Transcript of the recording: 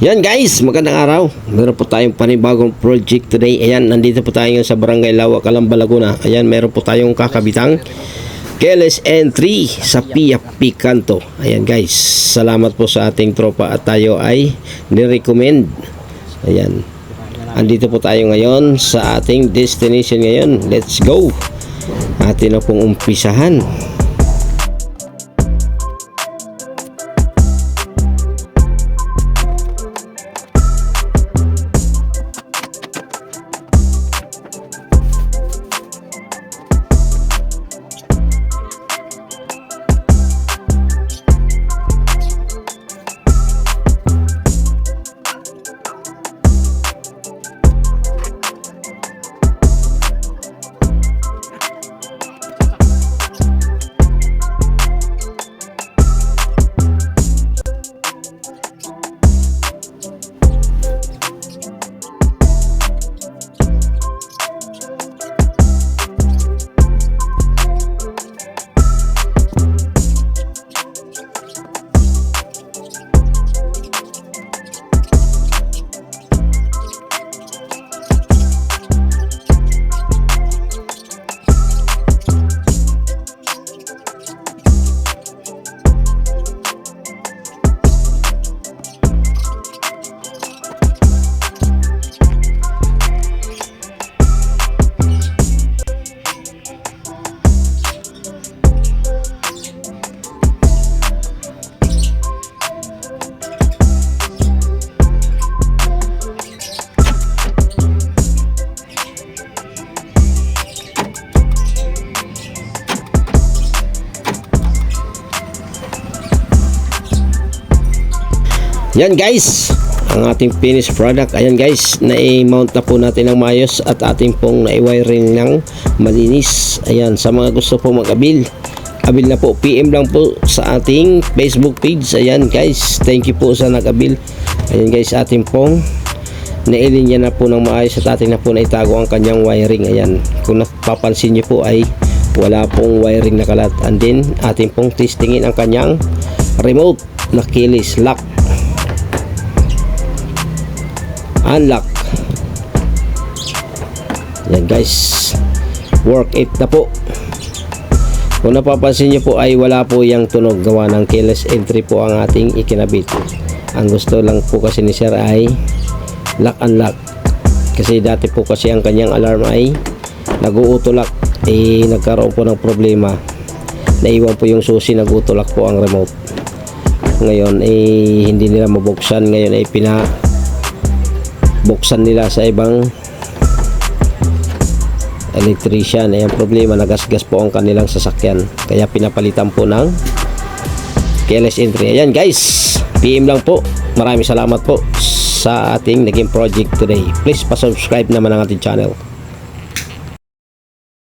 Yan guys, magandang araw. Meron po tayong panibagong project today. Ayan, nandito po tayo sa Barangay Lawa, Calamba, Laguna. Ayan, meron po tayong kakabitang keyless entry sa PFP Kanto. Ayan guys, salamat po sa ating tropa at tayo ay nirecommend. Ayan, andito po tayo ngayon sa ating destination ngayon. Let's go. Atin na pong umpisahan. Yan guys, ang ating finished product. Ayan guys, na-mount na po natin ng maayos at ating pong na-wiring ng malinis. Ayan, sa mga gusto po mag-abil, abil na po, PM lang po sa ating Facebook page. Ayan guys, thank you po sa nag-abil. Ayan guys, ating pong nailinya na po ng maayos at ating na po na itago ang kanyang wiring. Ayan, kung napapansin nyo po ay wala pong wiring na kalat. And then, ating pong testingin ang kanyang remote na keyless lock, unlock. Yan guys, work it na po. Kung napapansin nyo po ay wala po yung tunog, gawa ng keyless entry po ang ating ikinabit. Ang gusto lang po kasi ni sir ay lock unlock, kasi dati po kasi ang kanyang alarm ay nag-uutulak, nagkaroon po ng problema, naiwan po yung susi, nag-uutulak po ang remote. Ngayon hindi nila mabuksan. Ngayon ay buksan nila sa ibang electrician. Ayan, problema, nagasgas po ang kanilang sasakyan, kaya pinapalitan po ng keyless entry. Ayan guys, PM lang po. Maraming salamat po sa ating naging project today. Please pa-subscribe naman ang ating channel.